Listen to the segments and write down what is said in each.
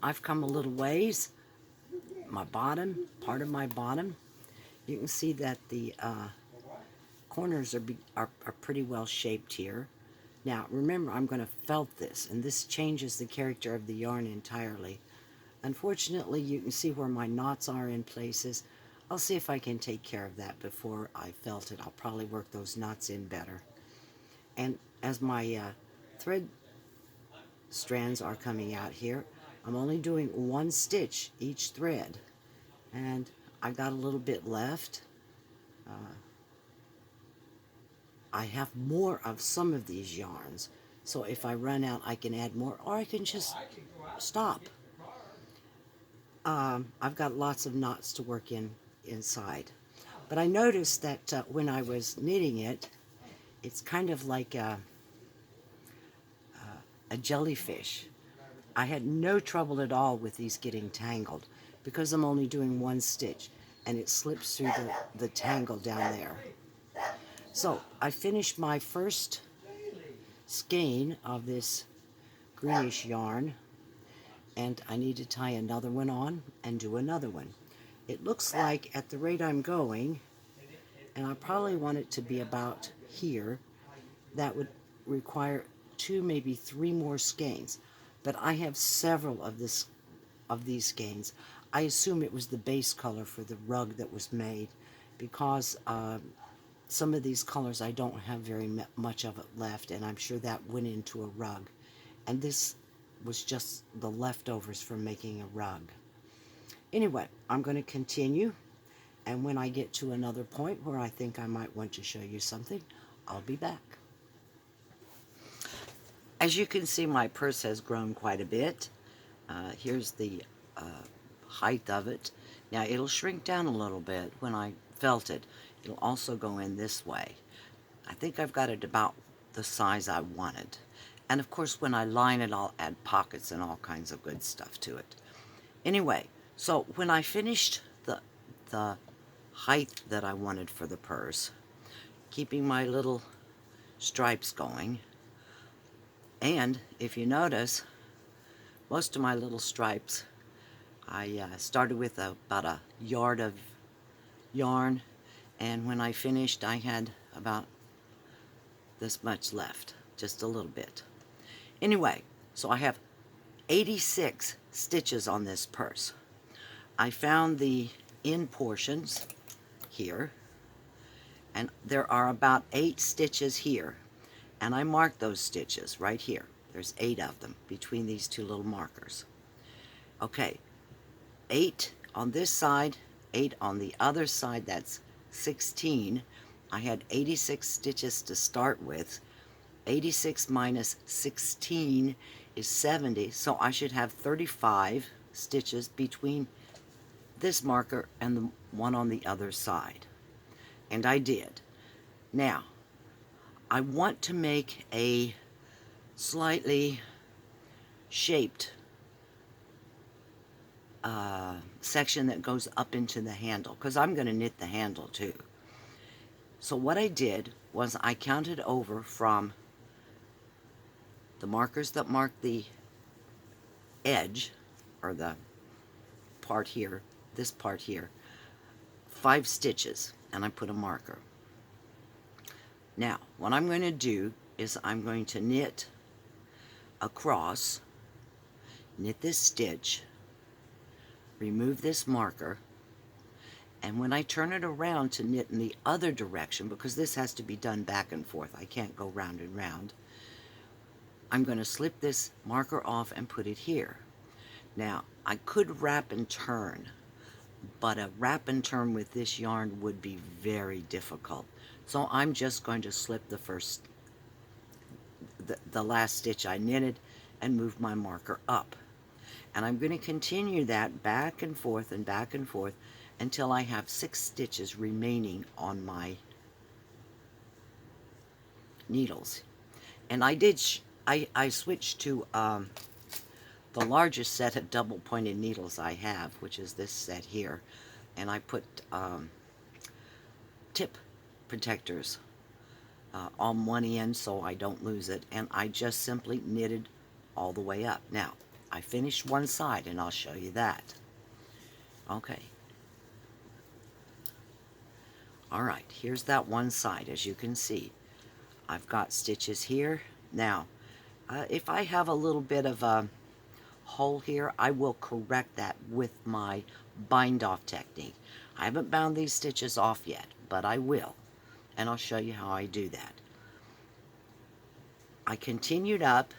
I've come a little ways. My bottom, part of my bottom, you can see that the corners are pretty well shaped here. Now remember, I'm going to felt this, and this changes the character of the yarn entirely. Unfortunately, you can see where my knots are in places. I'll see if I can take care of that before I felt it. I'll probably work those knots in better. And as my thread strands are coming out here, I'm only doing one stitch each thread, and I've got a little bit left. I have more of some of these yarns, so if I run out I can add more, or I can just stop. I've got lots of knots to work inside, but I noticed that when I was knitting it, it's kind of like a jellyfish. I had no trouble at all with these getting tangled because I'm only doing one stitch, and it slips through the tangle down there. So I finished my first skein of this greenish yarn, and I need to tie another one on and do another one. It looks like at the rate I'm going, and I probably want it to be about here, that would require 2, maybe 3 more skeins. But I have several of these skeins. I assume it was the base color for the rug that was made, because some of these colors I don't have very much of it left, and I'm sure that went into a rug. And this was just the leftovers from making a rug. Anyway, I'm going to continue, and when I get to another point where I think I might want to show you something, I'll be back. As you can see, my purse has grown quite a bit. Here's the height of it. Now it'll shrink down a little bit when I felt it. It'll also go in this way. I think I've got it about the size I wanted. And of course, when I line it, I'll add pockets and all kinds of good stuff to it. Anyway, so when I finished the height that I wanted for the purse, keeping my little stripes going, and if you notice, most of my little stripes, I started with about a yard of yarn, and when I finished I had about this much left, just a little bit. Anyway, so I have 86 stitches on this purse. I found the end portions here, and there are about 8 stitches here, and I marked those stitches right here. There's 8 of them between these 2 little markers. Okay, 8 on this side, 8 on the other side, that's 16. I had 86 stitches to start with. 86 minus 16 is 70, so I should have 35 stitches between this marker and the one on the other side. And I did. Now, I want to make a slightly shaped section that goes up into the handle, because I'm going to knit the handle too. So what I did was I counted over from the markers that mark the edge, or the part here, this part here, 5 stitches, and I put a marker. Now, what I'm going to do is I'm going to knit across, knit this stitch, remove this marker, and when I turn it around to knit in the other direction, because this has to be done back and forth, I can't go round and round, I'm going to slip this marker off and put it here. Now, I could wrap and turn, but a wrap and turn with this yarn would be very difficult. So I'm just going to slip the last stitch I knitted and move my marker up. And I'm going to continue that back and forth until I have 6 stitches remaining on my needles. And I switched to the largest set of double pointed needles I have, which is this set here, and I put tip protectors on one end so I don't lose it, and I just simply knitted all the way up. Now, I finished one side, and I'll show you that. Okay. All right, here's that one side. As you can see, I've got stitches here. Now, if I have a little bit of a hole here, I will correct that with my bind off technique. I haven't bound these stitches off yet, but I will, and I'll show you how I do that. I continued up.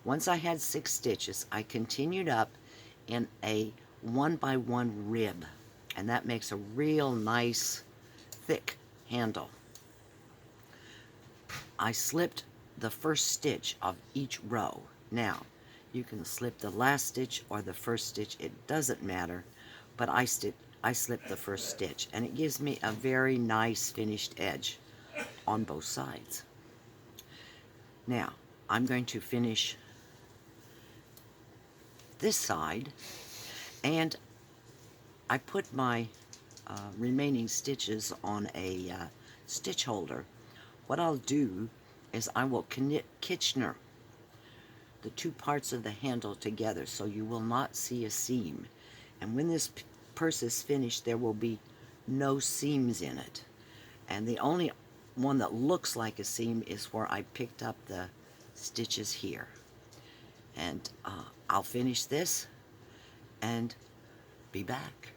Once I had 6 stitches, I continued up in a 1x1 rib, and that makes a real nice thick handle. I slipped the first stitch of each row. Now, you can slip the last stitch or the first stitch, it doesn't matter, but I slipped the first stitch, and it gives me a very nice finished edge on both sides. Now, I'm going to finish this side, and I put my remaining stitches on a stitch holder. What I'll do is I will Kitchener the two parts of the handle together so you will not see a seam. And when this purse is finished, there will be no seams in it. And the only one that looks like a seam is where I picked up the stitches here. And I'll finish this and be back.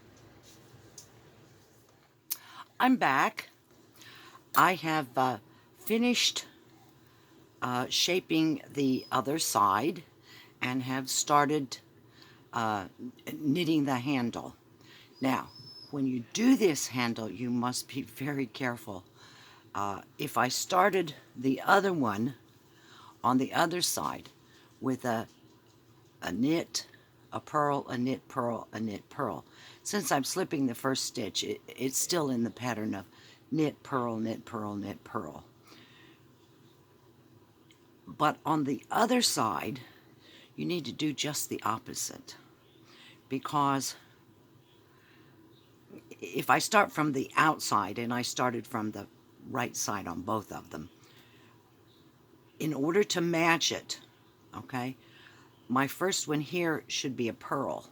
I'm back. I have finished shaping the other side and have started knitting the handle. Now, when you do this handle, you must be very careful. If I started the other one on the other side with a knit, a purl, a knit, purl, a knit, purl, since I'm slipping the first stitch, it's still in the pattern of knit, purl, knit, purl, knit, purl. But on the other side, you need to do just the opposite, because if I start from the outside, and I started from the right side on both of them, in order to match it, okay, my first one here should be a purl.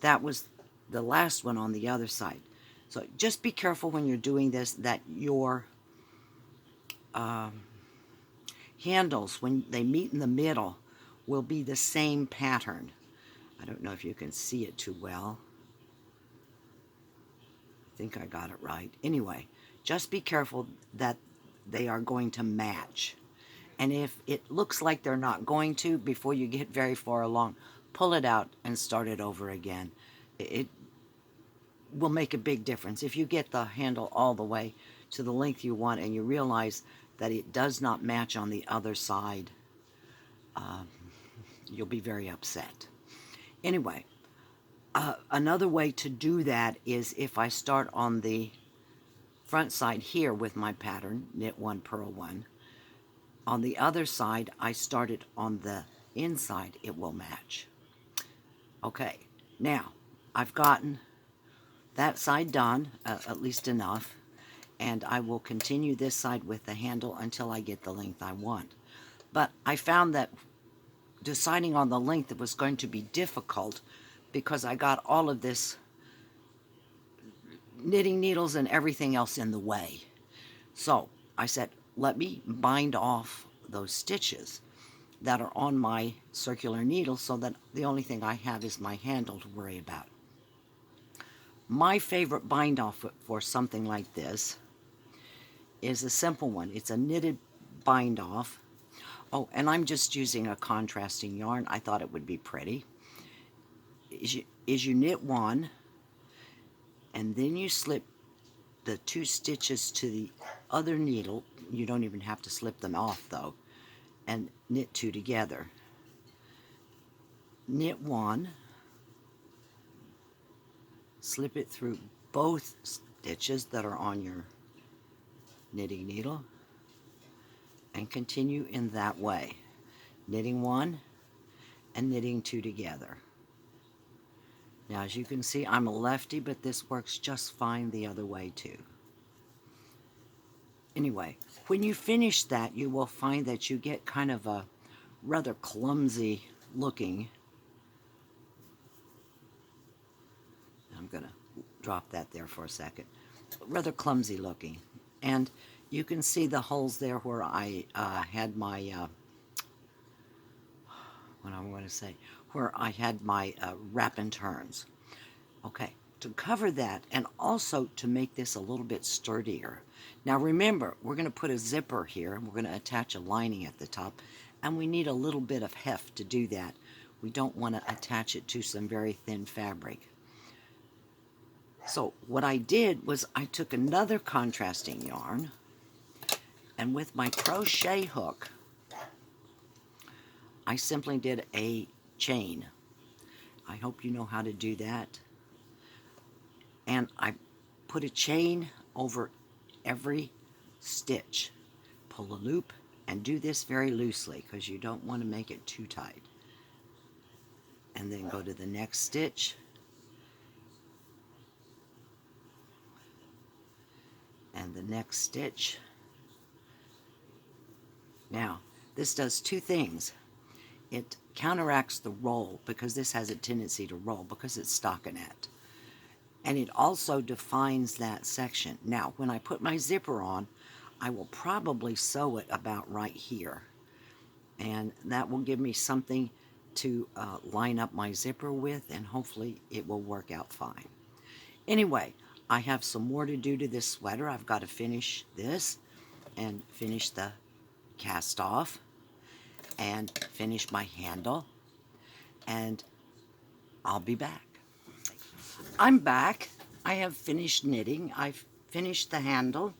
That was the last one on the other side. So just be careful when you're doing this that your handles, when they meet in the middle, will be the same pattern. I don't know if you can see it too well. I think I got it right. Anyway, just be careful that they are going to match. And if it looks like they're not going to, before you get very far along, pull it out and start it over again. It will make a big difference. If you get the handle all the way to the length you want and you realize that it does not match on the other side, you'll be very upset. Anyway, another way to do that is if I start on the front side here with my pattern, knit 1, purl 1, on the other side I started on the inside, it will match. Okay, now I've gotten that side done, at least enough, and I will continue this side with the handle until I get the length I want. But I found that deciding on the length was going to be difficult because I got all of this knitting needles and everything else in the way. So I said, let me bind off those stitches that are on my circular needle so that the only thing I have is my handle to worry about. My favorite bind off for something like this is a simple one. It's a knitted bind off. Oh, and I'm just using a contrasting yarn. I thought it would be pretty. Is you knit 1, and then you slip the 2 stitches to the other needle. You don't even have to slip them off though, and knit 2 together. Knit 1, slip it through both stitches that are on your knitting needle, and continue in that way, knitting 1 and knitting 2 together. Now, as you can see, I'm a lefty, but this works just fine the other way too. Anyway, when you finish that, you will find that you get kind of a rather clumsy looking I'm going to drop that there for a second. Rather clumsy looking. And you can see the holes there where I had my, what I'm going to say, where I had my wrap and turns. Okay, to cover that and also to make this a little bit sturdier. Now remember, we're going to put a zipper here, and we're going to attach a lining at the top, and we need a little bit of heft to do that. We don't want to attach it to some very thin fabric. So what I did was I took another contrasting yarn, and with my crochet hook, I simply did a chain. I hope you know how to do that. And I put a chain over every stitch. Pull a loop and do this very loosely because you don't want to make it too tight. And then go to the next stitch. And the next stitch. Now, this does two things. It counteracts the roll because this has a tendency to roll because it's stockinette. And it also defines that section. Now, when I put my zipper on, I will probably sew it about right here. And that will give me something to line up my zipper with, and hopefully it will work out fine. Anyway, I have some more to do to this sweater. I've got to finish this and finish the cast off and finish my handle, and I'll be back. I'm back. I have finished knitting. I've finished the handle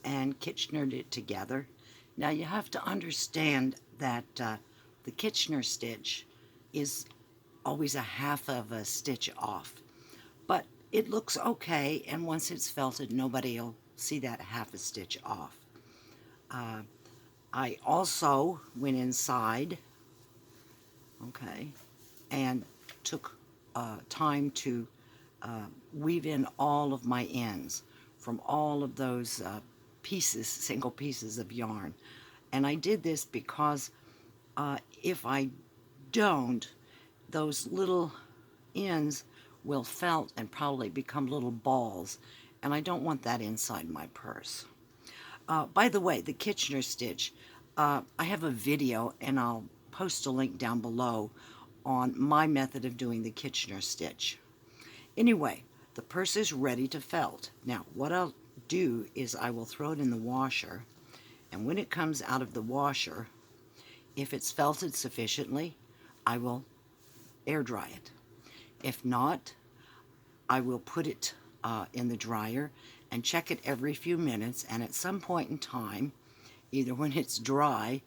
and Kitchenered it together. Now you have to understand that the Kitchener stitch is always a half of a stitch off. But it looks okay, and once it's felted, nobody will see that half a stitch off. I also went inside, okay, and took time to weave in all of my ends from all of those pieces, single pieces of yarn. And I did this because if I don't, those little ends will felt and probably become little balls, and I don't want that inside my purse. By the way, the Kitchener stitch, I have a video, and I'll post a link down below on my method of doing the Kitchener stitch. Anyway, the purse is ready to felt. Now, what I'll do is I will throw it in the washer, and when it comes out of the washer, if it's felted sufficiently, I will air dry it. If not, I will put it in the dryer and check it every few minutes, and at some point in time, either when it's dry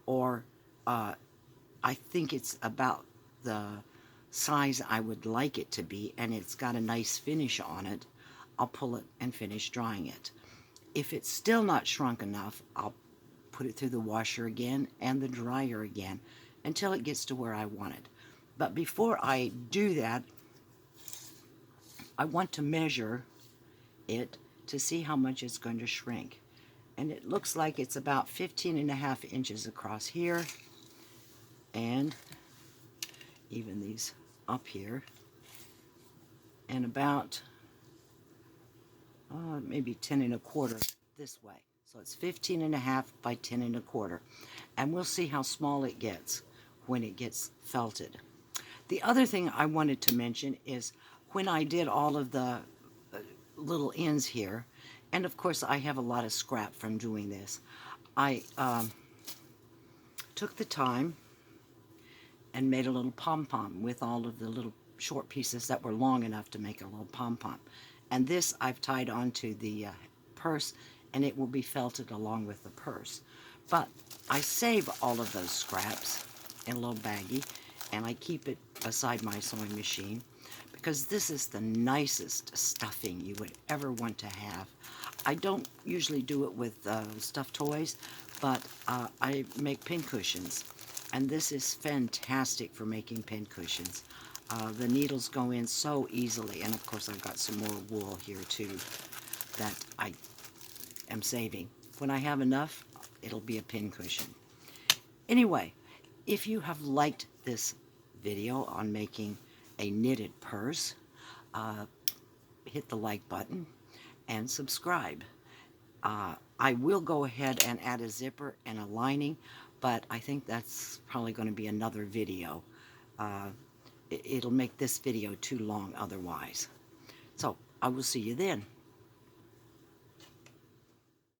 or I think it's about the size I would like it to be and it's got a nice finish on it, I'll pull it and finish drying it. If it's still not shrunk enough, I'll put it through the washer again and the dryer again until it gets to where I want it. But before I do that, I want to measure it to see how much it's going to shrink. And it looks like it's about 15.5 inches across here, and even these up here, and about maybe 10.25 this way. So it's 15.5 by 10.25, and we'll see how small it gets when it gets felted. The other thing I wanted to mention is when I did all of the little ends here, and of course I have a lot of scrap from doing this, I took the time and made a little pom-pom with all of the little short pieces that were long enough to make a little pom-pom. And this I've tied onto the purse, and it will be felted along with the purse. But I save all of those scraps in a little baggie, and I keep it beside my sewing machine because this is the nicest stuffing you would ever want to have. I don't usually do it with stuffed toys, but I make pincushions, and this is fantastic for making pincushions. The needles go in so easily, and of course I've got some more wool here too that I am saving. When I have enough, it'll be a pincushion. Anyway, if you have liked this video on making a knitted purse, hit the like button and subscribe. I will go ahead and add a zipper and a lining, but I think that's probably going to be another video. It'll make this video too long otherwise. So I will see you then.